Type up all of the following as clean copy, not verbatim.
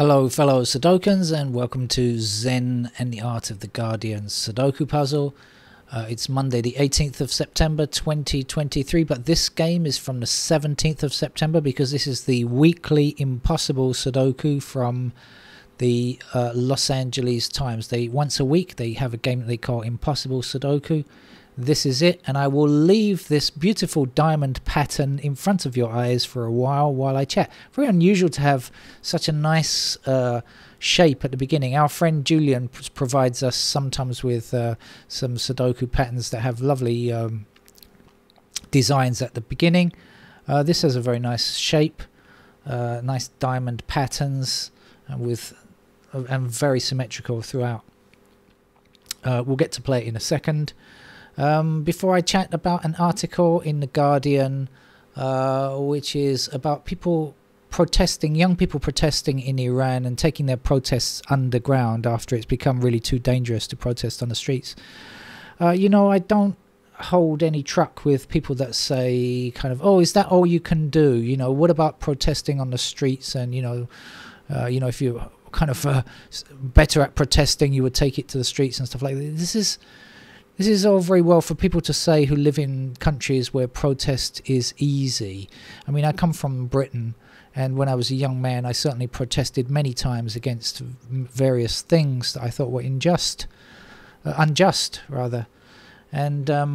Hello fellow Sudokans, and welcome to Zen and the Art of the Guardian Sudoku puzzle. It's Monday the 18th of September 2023, but this game is from the 17th of September because this is the weekly Impossible Sudoku from the Los Angeles Times. Once a week they have a game that they call Impossible Sudoku. This is it, and I will leave this beautiful diamond pattern in front of your eyes for a while I chat. Very unusual to have such a nice shape at the beginning. Our friend Julian provides us sometimes with some Sudoku patterns that have lovely designs at the beginning. This has a very nice shape, nice diamond patterns, and very symmetrical throughout. We'll get to play it in a second. Before I chat about an article in The Guardian which is about young people protesting in Iran and taking their protests underground after it's become really too dangerous to protest on the streets. I don't hold any truck with people that say kind of, oh, is that all you can do? What about protesting on the streets? And if you're kind of better at protesting, you would take it to the streets and stuff like that. This is all very well for people to say who live in countries where protest is easy. I mean, I come from Britain, and when I was a young man, I certainly protested many times against various things that I thought were unjust, rather. And I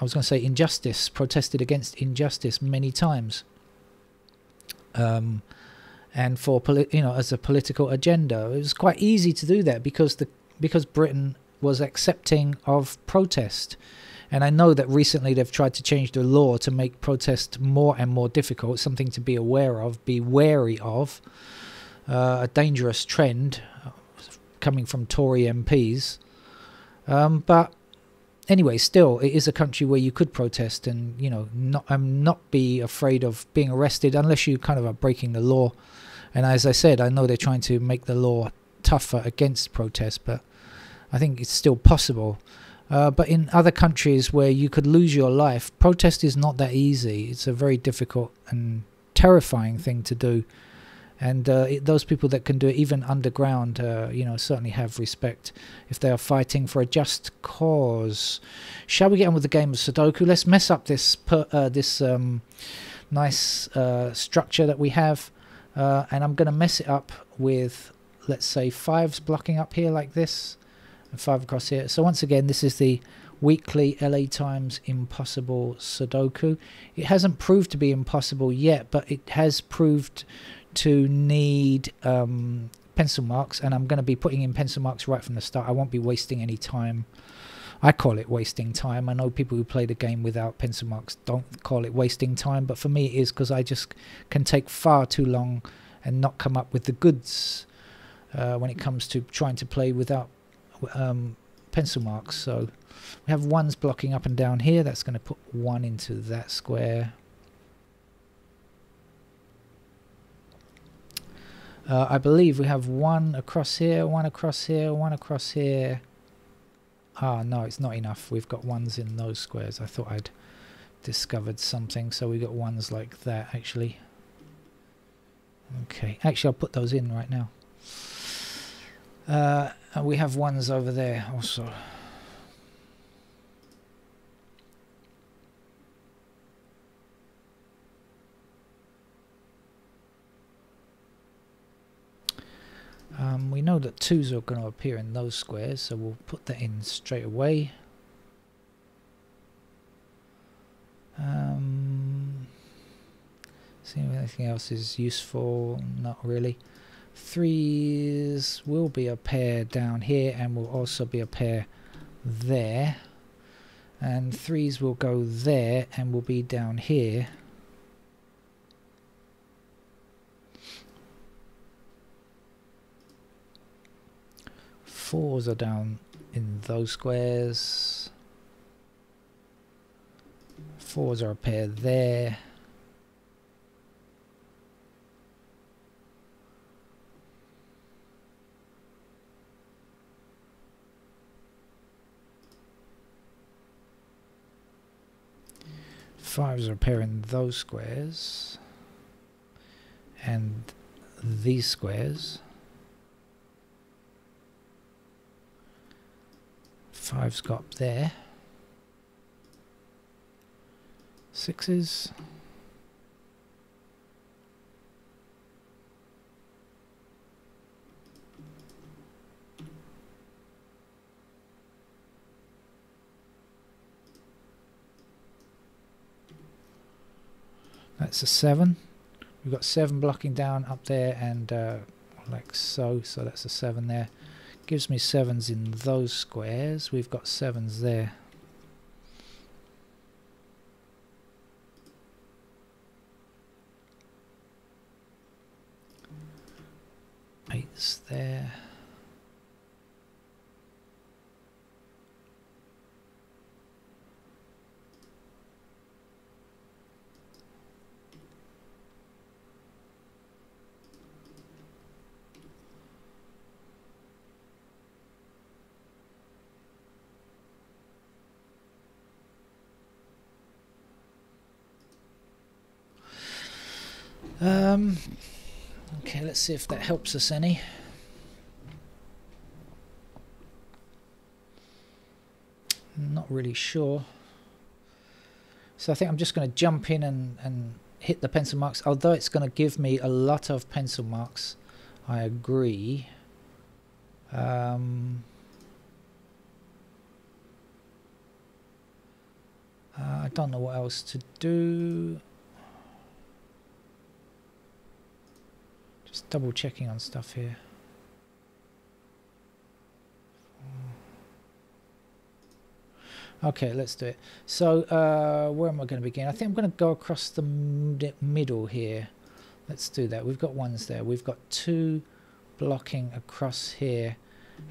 was going to say injustice, protested against injustice many times. And for as a political agenda, it was quite easy to do that because Britain was accepting of protest. And I know that recently they've tried to change the law to make protest more and more difficult, something to be aware of, be wary of, a dangerous trend coming from Tory MPs. But anyway, still, it is a country where you could protest and, not be afraid of being arrested unless you kind of are breaking the law. And as I said, I know they're trying to make the law tougher against protest, but I think it's still possible. But in other countries where you could lose your life, protest is not that easy. It's a very difficult and terrifying thing to do. And those people that can do it even underground, certainly have respect if they are fighting for a just cause. Shall we get on with the game of Sudoku? Let's mess up this nice structure that we have. And I'm going to mess it up with, let's say, 5s blocking up here like this. And 5 across here. So once again, this is the weekly LA Times Impossible Sudoku. It hasn't proved to be impossible yet, but it has proved to need pencil marks, and I'm going to be putting in pencil marks right from the start. I won't be wasting any time. I call it wasting time. I know people who play the game without pencil marks don't call it wasting time, but for me it is, because I just can take far too long and not come up with the goods when it comes to trying to play without pencil marks. So we have 1s blocking up and down here. That's going to put 1 into that square. I believe we have 1 across here, 1 across here, 1 across here. No, it's not enough. We've got 1s in those squares. I thought I'd discovered something. So we got 1s like that, actually. Okay, actually I'll put those in right now. We have 1s over there also. We know that 2s are going to appear in those squares, so we'll put that in straight away. See if anything else is useful. Not really. 3s will be a pair down here, and will also be a pair there, and 3s will go there and will be down here. Fours are down in those squares. 4s are a pair there. Fives are a pair in those squares, and these squares. 5's got up there. 6's. That's a 7. We've got 7 blocking down up there and like so. So that's a 7 there. Gives me 7s in those squares. We've got 7s there. Eight's there. Okay, let's see if that helps us any. Not really sure. So I think I'm just going to jump in and hit the pencil marks. Although it's going to give me a lot of pencil marks, I agree. I don't know what else to do. Just double checking on stuff here. Okay, let's do it. So where am I going to begin? I think I'm going to go across the middle here. Let's do that. We've got 1s there. We've got 2 blocking across here,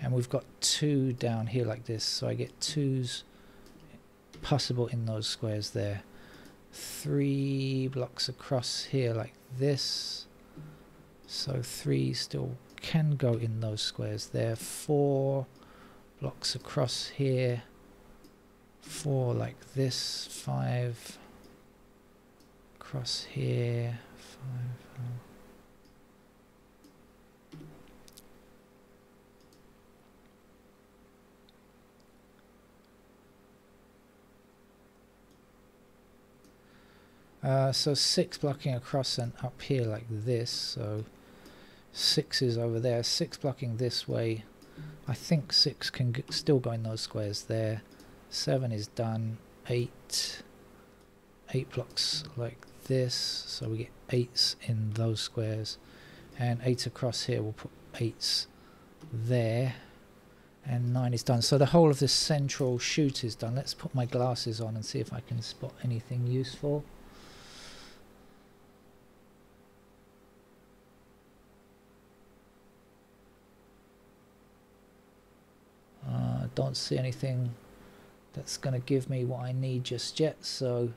and we've got 2 down here like this. So I get 2s possible in those squares there. 3 blocks across here like this. So 3 still can go in those squares there. 4 blocks across here. 4 like this. 5 across here. 5. So 6 blocking across and up here like this. So 6 is over there. 6 blocking this way. I think 6 can still go in those squares there. 7 is done. 8 blocks like this, so we get 8s in those squares, and 8 across here. We'll put 8s there, and 9 is done. So the whole of this central shoot is done. Let's put my glasses on and see if I can spot anything useful. Don't see anything that's going to give me what I need just yet, so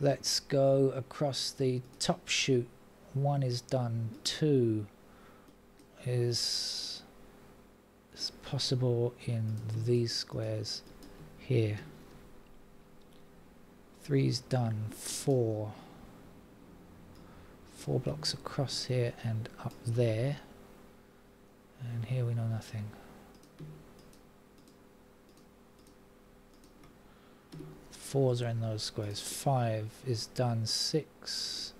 let's go across the top shoot. 1 is done. 2 is possible in these squares here. 3 is done. 4 blocks across here and up there, and here we know nothing. 4s are in those squares. 5 is done. 6.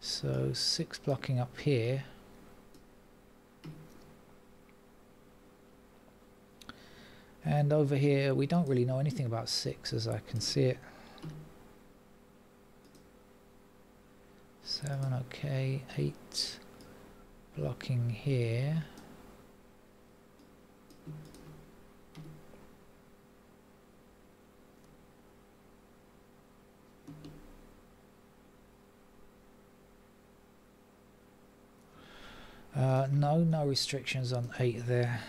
So 6 blocking up here. And over here we don't really know anything about 6 as I can see it. 7, okay. 8 blocking here. No restrictions on 8 there,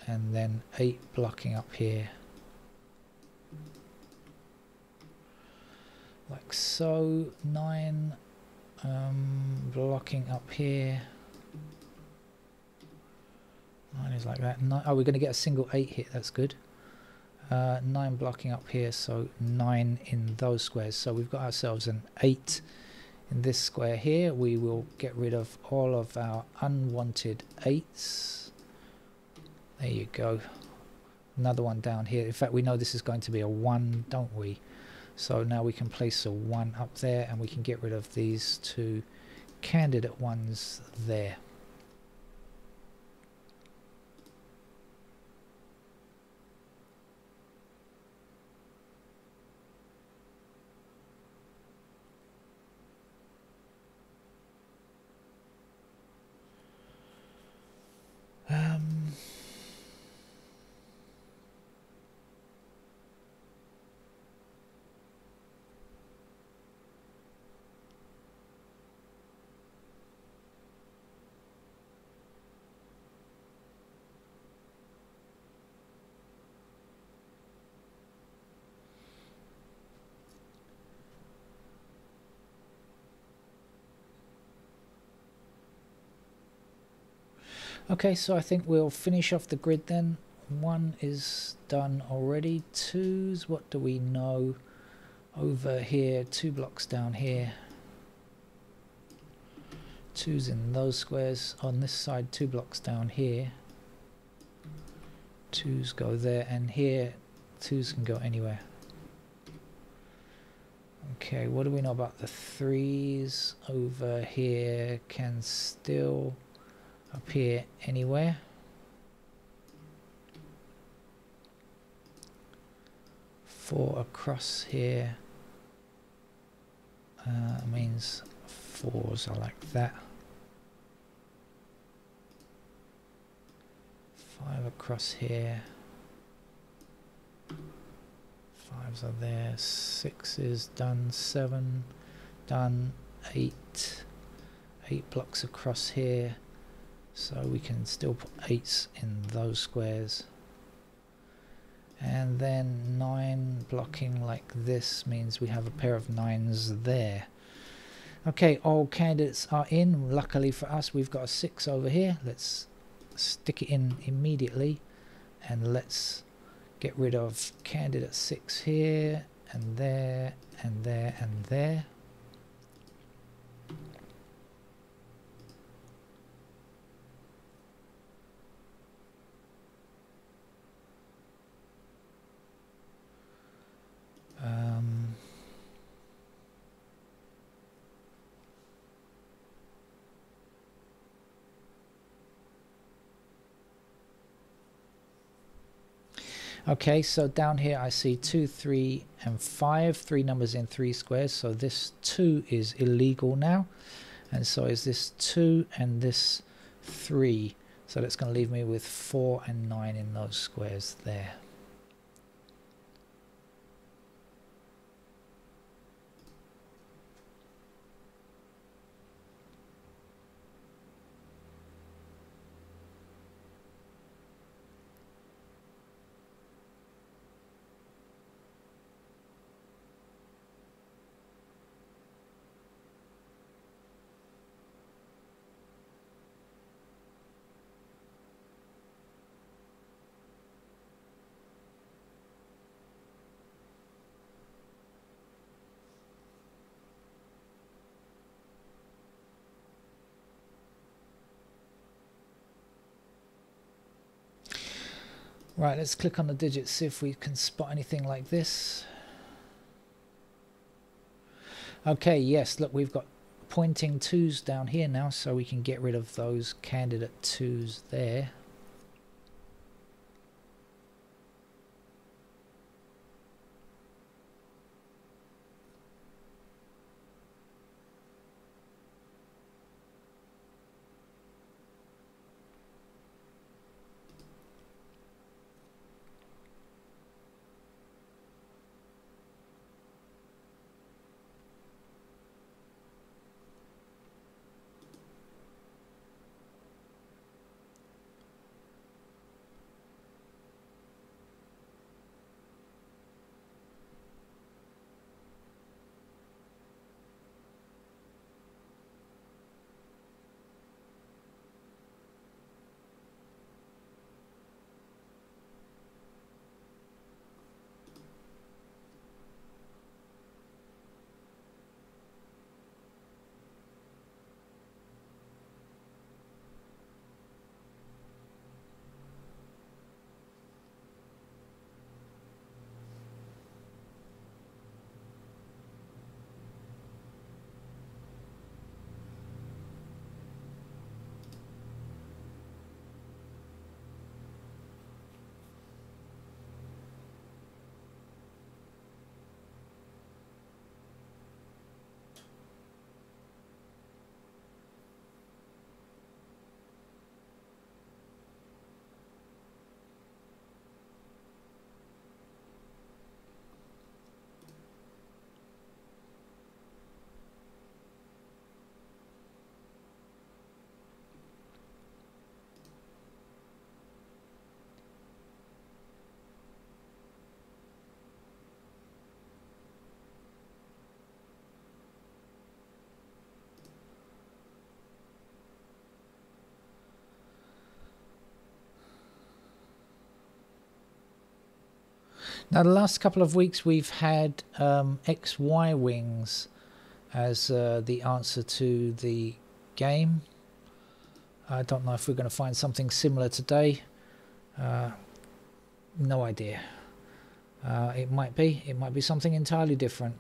and then 8 blocking up here like so. 9 blocking up here. 9 is like that. 9, oh, we're going to get a single 8 hit, that's good. 9 blocking up here, so 9 in those squares. So we've got ourselves an 8 in this square here. We will get rid of all of our unwanted 8s. There you go. Another one down here. In fact, we know this is going to be a 1, don't we? So now we can place a 1 up there, and we can get rid of these 2 candidate ones there. Okay, so I think we'll finish off the grid then. 1 is done already. 2s, what do we know? Over here, 2 blocks down here. 2s in those squares. On this side, 2 blocks down here. 2s go there, and here 2s can go anywhere. Okay, what do we know about the 3s? Over here can still appear anywhere. Four across here means 4s are like that. 5 across here. 5s are there. 6 is done. 7 done. 8. 8 blocks across here. So we can still put 8s in those squares. And then 9 blocking like this means we have a pair of 9s there. Okay, all candidates are in. Luckily for us, we've got a 6 over here. Let's stick it in immediately. And let's get rid of candidate 6 here, and there, and there, and there. Okay, so down here I see 2, 3, and 5. 3 numbers in 3 squares, so this 2 is illegal now. And so is this 2 and this 3. So that's going to leave me with 4 and 9 in those squares there. Right, let's click on the digits, see if we can spot anything like this. Okay, yes, look, we've got pointing 2s down here now, so we can get rid of those candidate 2s there. Now the last couple of weeks we've had XY wings as the answer to the game. I don't know if we're going to find something similar today. No idea. It might be something entirely different,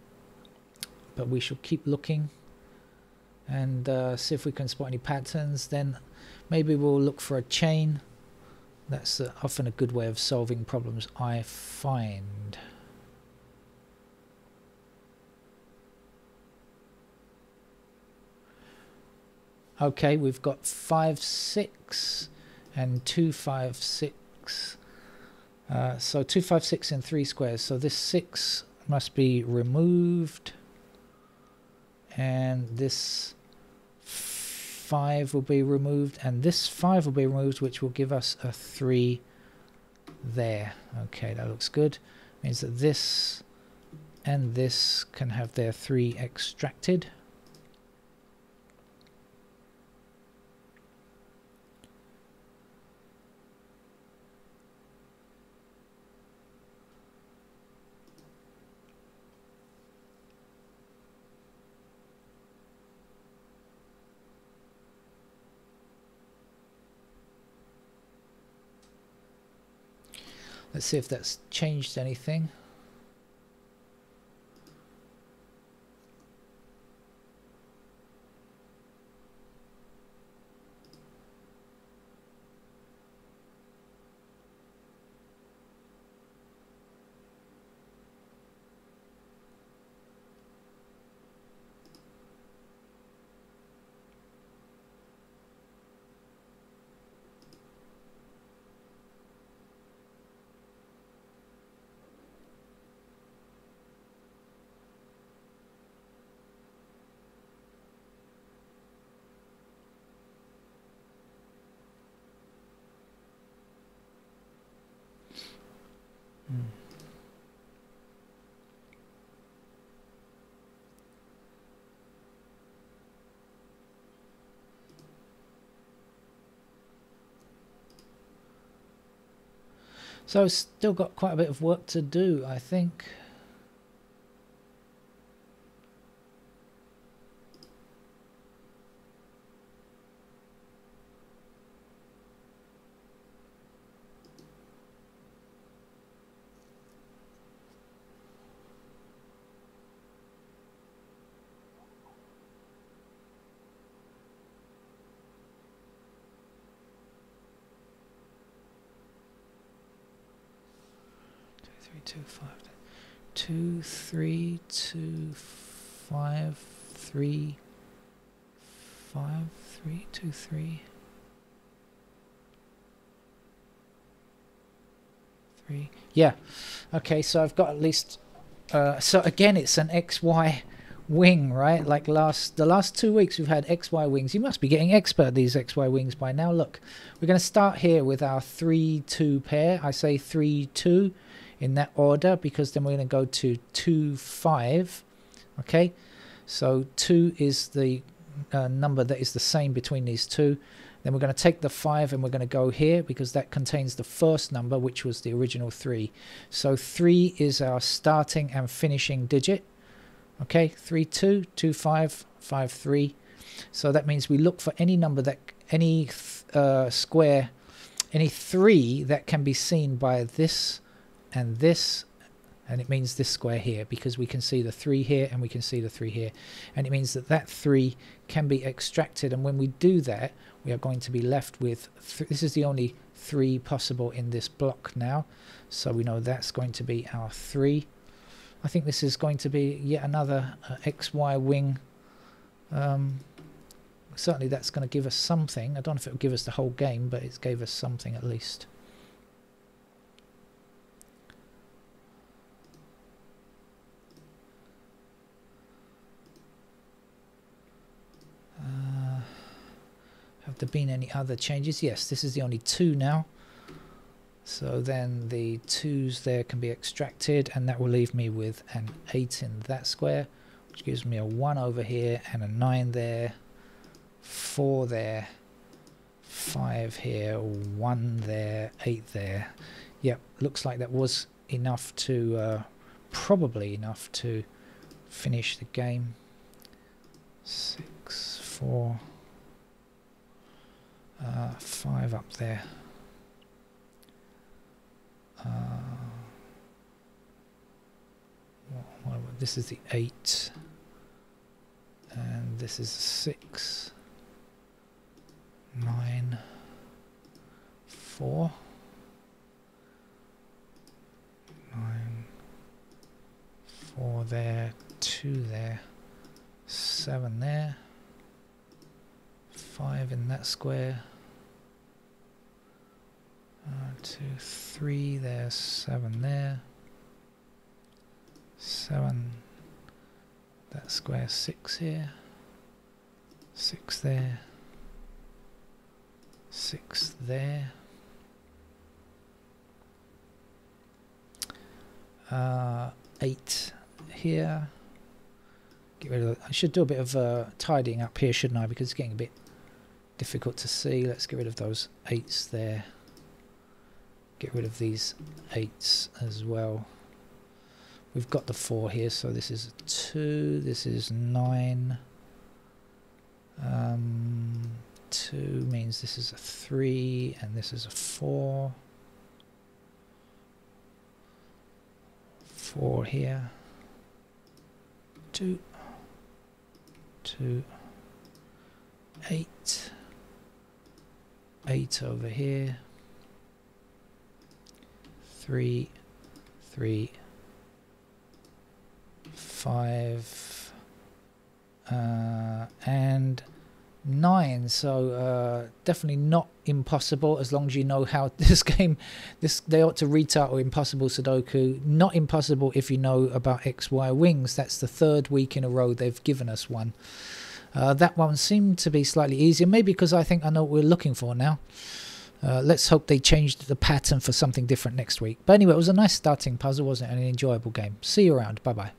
but we shall keep looking and see if we can spot any patterns. Then maybe we'll look for a chain. That's often a good way of solving problems, I find. Okay, we've got 5, 6 and 2, 5, 6. So 2, 5, 6 in 3 squares. So this 6 must be removed. And this 5 will be removed. And this 5 will be removed, which will give us a 3 there. Okay, that looks good. Means that this and this can have their 3 extracted. Let's see if that's changed anything. So still got quite a bit of work to do, I think. Two, 5, 2, 3, 2, 5, 3, 5, 3, 2, 3, 3. Yeah. Okay, so I've got at least. So again, it's an XY wing, right? Like the last 2 weeks we've had XY wings. You must be getting expert at these XY wings by now. Look, we're going to start here with our 3, 2 pair. I say 3, 2. In that order, because then we're going to go to 2, 5. Okay, so 2 is the number that is the same between these two. Then we're going to take the 5 and we're going to go here because that contains the first number, which was the original 3. So 3 is our starting and finishing digit. Okay, 3, 2, 2, 5, 5, 3. So that means we look for any number that any square, any 3 that can be seen by this and this, and it means this square here, because we can see the 3 here and we can see the 3 here, and it means that that 3 can be extracted. And when we do that, we are going to be left with this is the only 3 possible in this block now, so we know that's going to be our 3. I think this is going to be yet another XY wing. Certainly that's going to give us something. I don't know if it will give us the whole game, but it gave us something at least. Have there been any other changes? Yes, this is the only 2 now. So then the 2's there can be extracted, and that will leave me with an 8 in that square, which gives me a 1 over here and a 9 there, 4 there, 5 here, 1 there, 8 there. Yep, looks like that was enough to probably enough to finish the game. 6, 4, 5 up there. This is the 8, and this is 6, 9, 4, 9, 4 there, 2 there, 7 there, 5 in that square, 2, 3 there, 7 there, 7, that square, 6 here, 6 there, 6 there, 8 here. Get rid of. I should do a bit of tidying up here, shouldn't I? Because it's getting a bit difficult to see. Let's get rid of those 8s there. Get rid of these 8s as well. We've got the 4 here, so this is a 2. This is 9. 2 means this is a 3, and this is a 4. 4 here. 2. 2. 8. 8 over here. 3. 3. 5. And 9. So definitely not impossible, as long as you know how this game, they ought to retitle Impossible Sudoku. Not impossible if you know about XY wings. That's the 3rd week in a row they've given us one. That one seemed to be slightly easier, maybe because I think I know what we're looking for now. Let's hope they changed the pattern for something different next week. But anyway, it was a nice starting puzzle, wasn't it? And an enjoyable game. See you around. Bye bye.